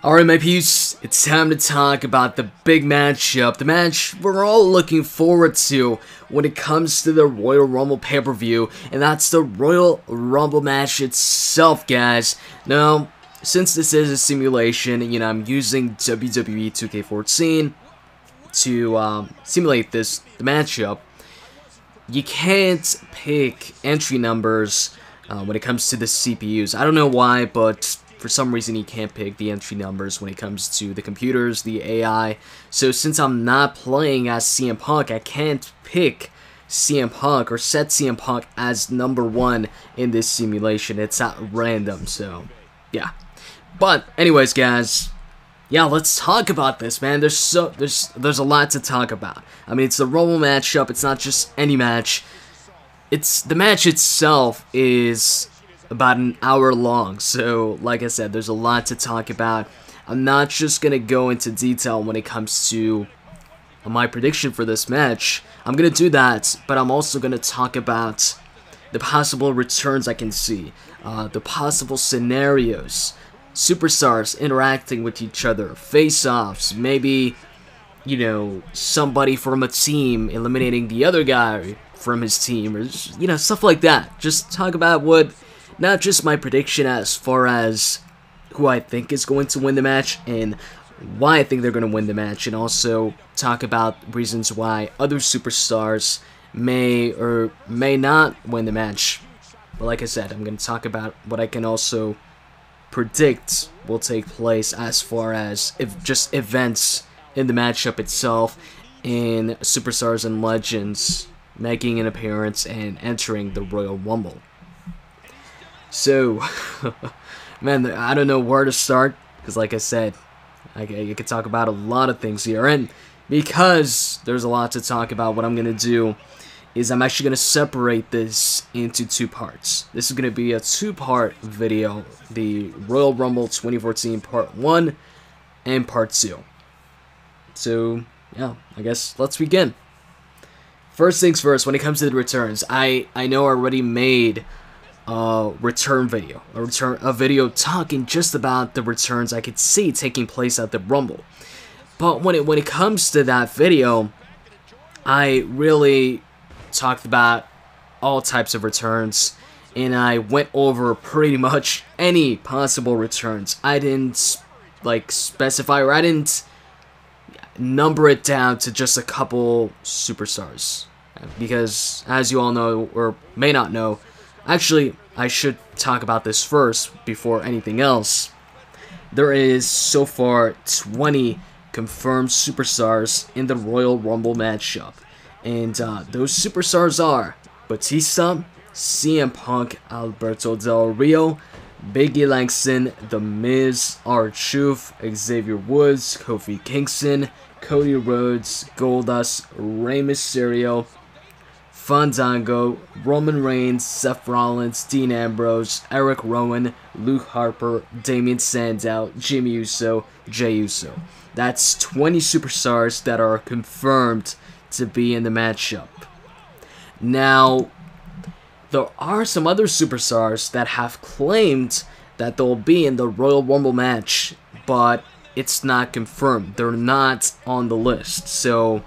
Alright, my peeps, it's time to talk about the big matchup, the match we're all looking forward to when it comes to the Royal Rumble pay-per-view, and that's the Royal Rumble match itself, guys. Now, since this is a simulation, I'm using WWE 2K14 to simulate the matchup. You can't pick entry numbers when it comes to the CPUs. I don't know why, but for some reason you can't pick the entry numbers when it comes to the computers, the AI. So since I'm not playing as CM Punk, I can't pick CM Punk or set CM Punk as number 1 in this simulation. It's at random, so yeah. But anyways, guys, yeah, let's talk about this, man. There's a lot to talk about. I mean, it's the Rumble matchup. It's not just any match. The match itself is about an hour long, so like I said, there's a lot to talk about. I'm not just gonna go into detail when it comes to my prediction for this match. I'm gonna do that, but I'm also gonna talk about the possible returns I can see, the possible scenarios, superstars interacting with each other, face-offs, maybe, somebody from a team eliminating the other guy from his team, or stuff like that. Just talk about not just my prediction as far as who I think is going to win the match and why I think they're going to win the match, and also talk about reasons why other superstars may or may not win the match. But like I said, I'm going to talk about what I can also predict will take place as far as just events in the matchup itself, and superstars and legends making an appearance and entering the Royal Rumble. So, man, I don't know where to start, because like I said, I could talk about a lot of things here, and because there's a lot to talk about, what I'm going to do is I'm actually going to separate this into 2 parts. This is going to be a 2-part video, the Royal Rumble 2014 Part 1 and Part 2. So, yeah, I guess let's begin. First things first, when it comes to the returns, I know I already made a return video, a video talking just about the returns I could see taking place at the Rumble. But when it comes to that video, I really talked about all types of returns, and I went over pretty much any possible returns. I didn't specify, or I didn't number it down to just a couple superstars, because as you all know, or may not know, actually, I should talk about this first before anything else. There is so far 20 confirmed superstars in the Royal Rumble matchup. And those superstars are Batista, CM Punk, Alberto Del Rio, E Langston, The Miz, R-Truth, Xavier Woods, Kofi Kingston, Cody Rhodes, Goldust, Rey Mysterio, Fandango, Roman Reigns, Seth Rollins, Dean Ambrose, Erick Rowan, Luke Harper, Damien Sandow, Jey Uso, Jey Uso. That's 20 superstars that are confirmed to be in the matchup. Now, there are some other superstars that have claimed that they'll be in the Royal Rumble match, but it's not confirmed. They're not on the list, so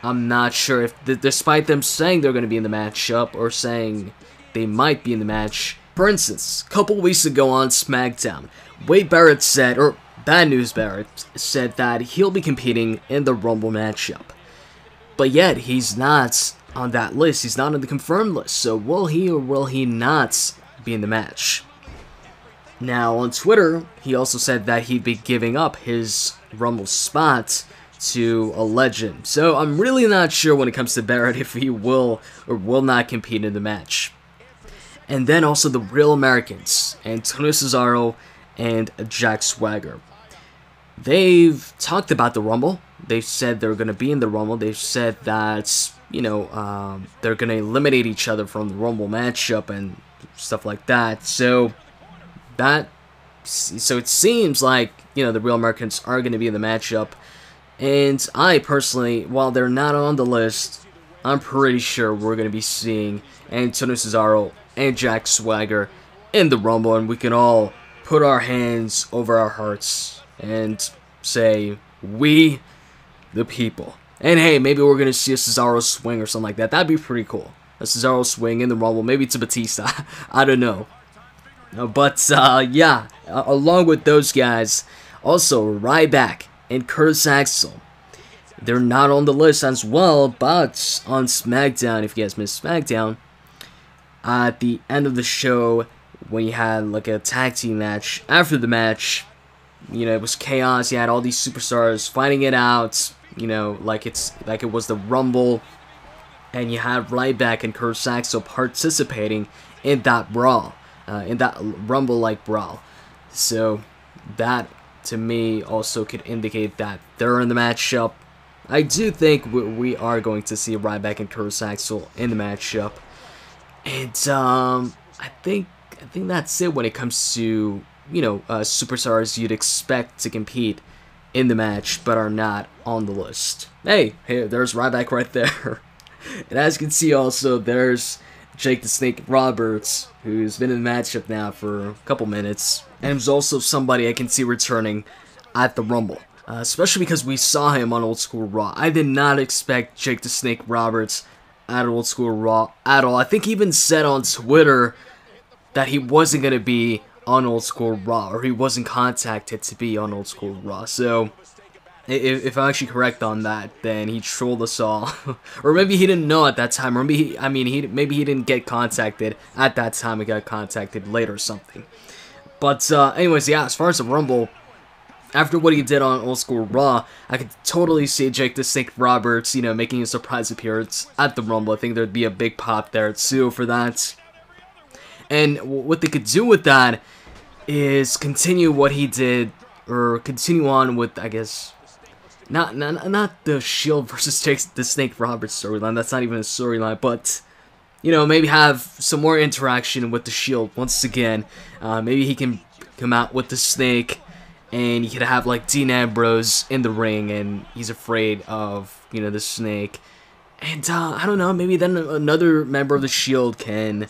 I'm not sure if, despite them saying they're going to be in the matchup, or saying they might be in the match. For instance, a couple weeks ago on SmackDown, Wade Barrett said, or Bad News Barrett said, that he'll be competing in the Rumble matchup. But yet, he's not on that list. He's not on the confirmed list. So will he or will he not be in the match? Now, on Twitter, he also said that he'd be giving up his Rumble spot to a legend. So I'm really not sure when it comes to Barrett if he will or will not compete in the match. And then also the Real Americans, Antonio Cesaro and Jack Swagger. They've talked about the Rumble. They've said they're going to be in the Rumble. They've said that, they're going to eliminate each other from the Rumble matchup and stuff like that. So it seems like, the Real Americans are going to be in the matchup. And I personally, while they're not on the list, I'm pretty sure we're going to be seeing Antonio Cesaro and Jack Swagger in the Rumble, and we can all put our hands over our hearts and say, "We, the people." And hey, maybe we're gonna see a Cesaro swing or something like that. That'd be pretty cool. A Cesaro swing in the Rumble. Maybe it's a Batista. I don't know. But yeah, along with those guys, also Ryback and Curtis Axel. They're not on the list as well, but on SmackDown, if you guys missed SmackDown, at the end of the show, when you had like a tag team match, after the match, you know, it was chaos. You had all these superstars fighting it out, you know, like it was the Rumble, and you had Ryback and Curtis Axel participating in that brawl, in that Rumble-like brawl. So that, to me, also could indicate that they're in the matchup. I do think we are going to see Ryback and Curtis Axel in the matchup, and I think that's it when it comes to, you know, superstars you'd expect to compete in the match but are not on the list. Hey, there's Ryback right there. And as you can see, also there's Jake the Snake Roberts, who's been in the matchup now for a couple minutes, and who's also somebody I can see returning at the Rumble. Especially because we saw him on Old School Raw. I did not expect Jake the Snake Roberts at Old School Raw at all. I think he even said on Twitter that he wasn't going to be on Old School Raw, or he wasn't contacted to be on Old School Raw. So, if I'm actually correct on that, then he trolled us all. Or maybe he didn't know at that time, or maybe he didn't get contacted at that time, he got contacted later or something. But, anyways, yeah, as far as the Rumble, after what he did on Old School Raw, I could totally see Jake the Snake Roberts, you know, making a surprise appearance at the Rumble. I think there'd be a big pop there, too, for that. And what they could do with that is continue what he did, or continue on with, I guess, not the Shield versus Jake the Snake Roberts storyline. That's not even a storyline, but, you know, maybe have some more interaction with the Shield once again. Maybe he can come out with the Snake, and you could have, like, Dean Ambrose in the ring, and he's afraid of, you know, the Snake. And, I don't know, maybe then another member of the Shield can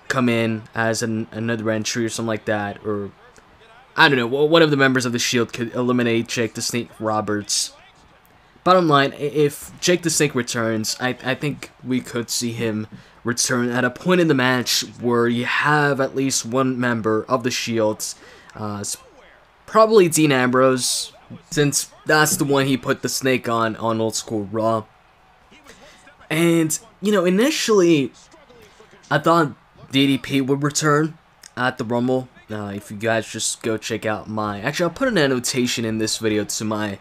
come in as another entry or something like that. Or, I don't know, one of the members of the Shield could eliminate Jake the Snake Roberts. Bottom line, if Jake the Snake returns, I think we could see him return at a point in the match where you have at least one member of the Shield, probably Dean Ambrose, since that's the one he put the Snake on Old School Raw. And, you know, initially, I thought DDP would return at the Rumble. If you guys just go check out actually, I'll put an annotation in this video to my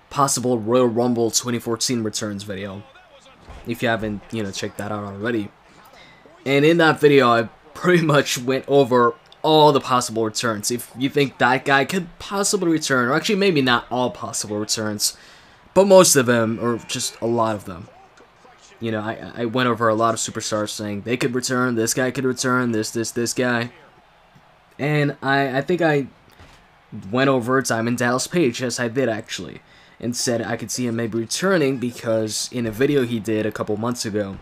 possible Royal Rumble 2014 returns video, if you haven't, you know, checked that out already. And in that video, I pretty much went over all the possible returns. If you think that guy could possibly return, or actually maybe not all possible returns, but most of them, or just a lot of them. You know, I went over a lot of superstars saying they could return, this guy could return, this guy. And I think I went over Diamond Dallas Page, yes I did actually, and said I could see him maybe returning because in a video he did a couple months ago,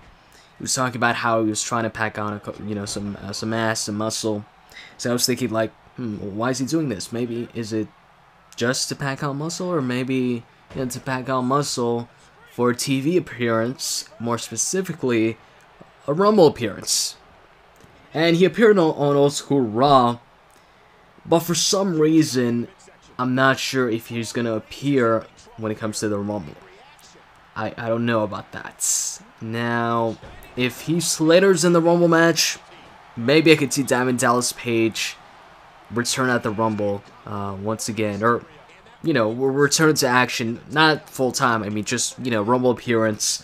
he was talking about how he was trying to pack on, you know, some mass, some muscle. So I was thinking, like, why is he doing this? Maybe, is it just to pack on muscle, or maybe, you know, to pack on muscle for a TV appearance, more specifically, a Rumble appearance. And he appeared on Old School Raw, but for some reason, I'm not sure if he's going to appear when it comes to the Rumble. I don't know about that. Now, if Heath Slater's in the Rumble match, maybe I could see Diamond Dallas Page return at the Rumble once again. Or, you know, return to action. Not full-time, I mean, just, you know, Rumble appearance.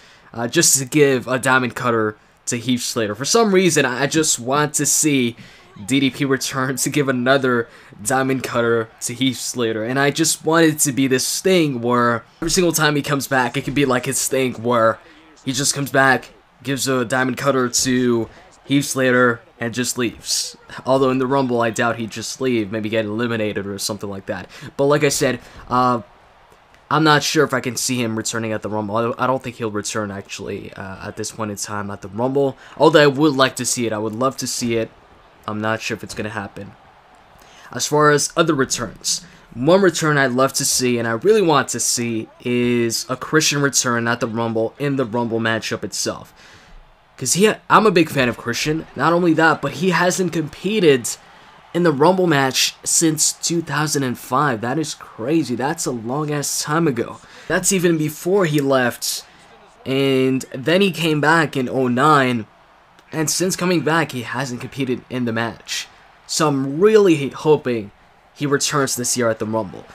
Just to give a Diamond Cutter to Heath Slater. For some reason, I just want to see DDP return to give another Diamond Cutter to Heath Slater. And I just want it to be this thing where every single time he comes back, it could be like his thing where he just comes back, gives a Diamond Cutter to Heath Slater, and just leaves. Although in the Rumble, I doubt he'd just leave, maybe get eliminated or something like that. But like I said, I'm not sure if I can see him returning at the Rumble. I don't think he'll return, actually, at this point in time at the Rumble. Although I would like to see it. I would love to see it. I'm not sure if it's going to happen. As far as other returns, one return I'd love to see, and I really want to see, is a Christian return at the Rumble in the Rumble matchup itself. Because I'm a big fan of Christian. Not only that, but he hasn't competed in the Rumble match since 2005. That is crazy. That's a long-ass time ago. That's even before he left. And then he came back in 2009. And since coming back, he hasn't competed in the match. So I'm really hoping he returns this year at the Rumble.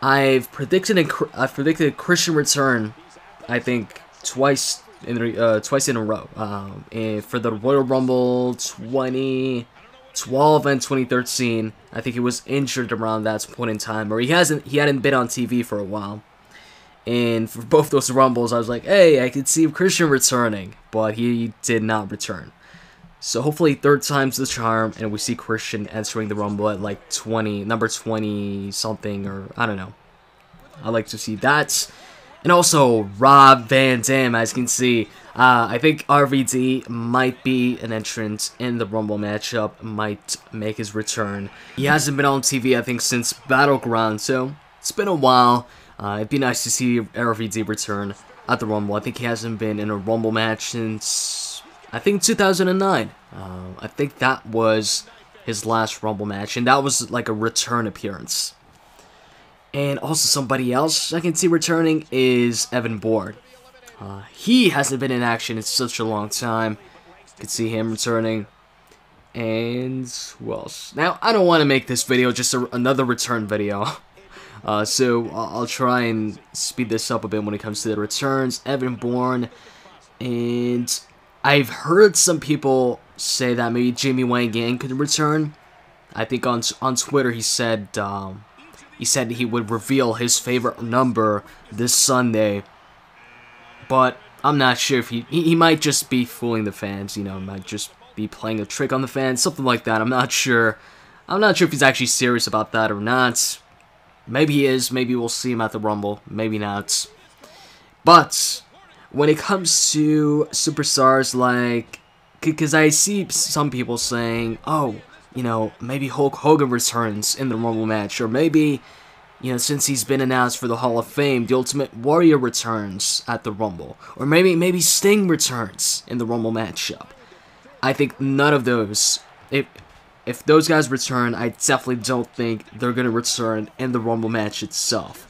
I've predicted a Christian return, I think, twice in a row. For the Royal Rumble 2012 and 2013, I think he was injured around that point in time, or he hadn't been on TV for a while. And for both those Rumbles, I was like, hey, I could see Christian returning, but he did not return. So hopefully third time's the charm, and we see Christian entering the Rumble at like number 20 something, or I don't know. I like to see that. And also Rob Van Dam, as you can see. I think RVD might be an entrant in the Rumble matchup, might make his return. He hasn't been on TV, I think, since Battleground, so it's been a while. It'd be nice to see RVD return at the Rumble. I think he hasn't been in a Rumble match since, I think, 2009. I think that was his last Rumble match, and that was like a return appearance. And also somebody else I can see returning is Evan Bourne. He hasn't been in action in such a long time. You can see him returning. And who else? Now, I don't want to make this video just another return video. So I'll try and speed this up a bit when it comes to the returns. Evan Bourne. And I've heard some people say that maybe Jimmy Wang Yang could return. I think on Twitter he said he would reveal his favorite number this Sunday. But I'm not sure if he might just be fooling the fans, you know, might just be playing a trick on the fans, something like that. I'm not sure. I'm not sure if he's actually serious about that or not. Maybe he is, maybe we'll see him at the Rumble, maybe not. But when it comes to superstars like, because I see some people saying, oh, you know, maybe Hulk Hogan returns in the Rumble match, or maybe, you know, since he's been announced for the Hall of Fame, the Ultimate Warrior returns at the Rumble. Or maybe Sting returns in the Rumble matchup. I think none of those, if those guys return, I definitely don't think they're going to return in the Rumble match itself.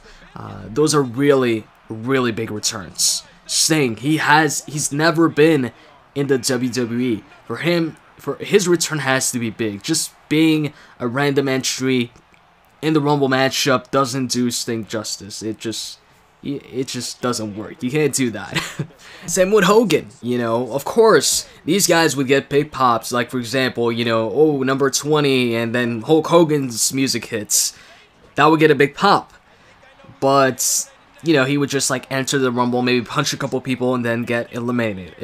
Those are really, really big returns. Sting, he's never been in the WWE. For his return has to be big. Just being a random entry in the Rumble matchup doesn't do Sting justice. It just doesn't work. You can't do that. Same with Hogan, you know. Of course, these guys would get big pops. Like, for example, you know, oh, number 20, and then Hulk Hogan's music hits. That would get a big pop. But, you know, he would just, like, enter the Rumble, maybe punch a couple people, and then get eliminated.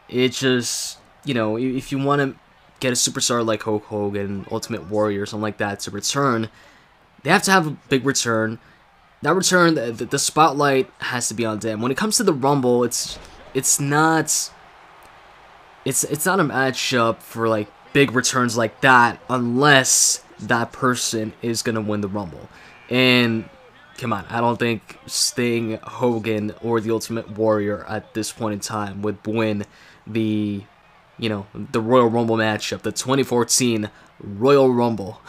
It just, you know, if you want to get a superstar like Hulk Hogan, Ultimate Warrior, something like that to return, they have to have a big return. That return, the spotlight has to be on them. When it comes to the Rumble, it's not a matchup for like big returns like that unless that person is gonna win the Rumble. And come on, I don't think Sting, Hogan, or the Ultimate Warrior at this point in time would win the, you know, the Royal Rumble matchup, the 2014 Royal Rumble.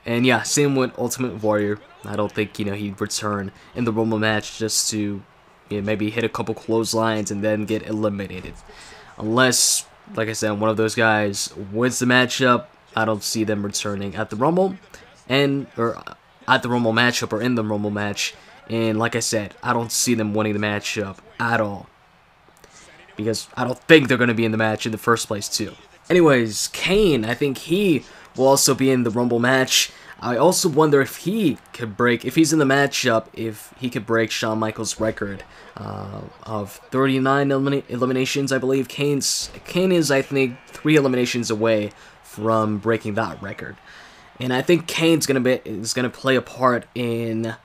And yeah, same with Ultimate Warrior. I don't think, you know, he'd return in the Rumble match just to, you know, maybe hit a couple clotheslines and then get eliminated. Unless, like I said, one of those guys wins the matchup, I don't see them returning at the Rumble, or at the Rumble matchup, or in the Rumble match. And like I said, I don't see them winning the matchup at all, because I don't think they're going to be in the match in the first place too. Anyways, Kane, I think he will also be in the Rumble match. I also wonder if he could break, if he's in the matchup, if he could break Shawn Michaels' record of 39 eliminations, I believe. Kane is, I think, 3 eliminations away from breaking that record. And I think Kane's gonna play a part in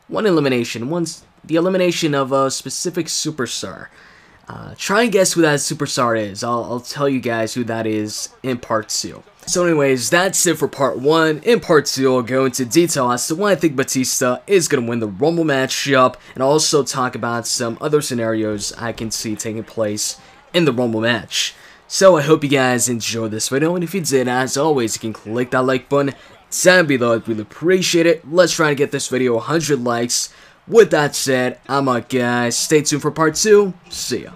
one elimination, the elimination of a specific superstar. Try and guess who that superstar is. I'll tell you guys who that is in part 2. So anyways, that's it for part 1. In part 2, I'll go into detail as to why I think Batista is going to win the Rumble matchup, and I'll also talk about some other scenarios I can see taking place in the Rumble match. So I hope you guys enjoyed this video, and if you did, as always, you can click that like button down below. I'd really appreciate it. Let's try to get this video 100 likes. With that said, I'm out, guys. Stay tuned for part 2. See ya.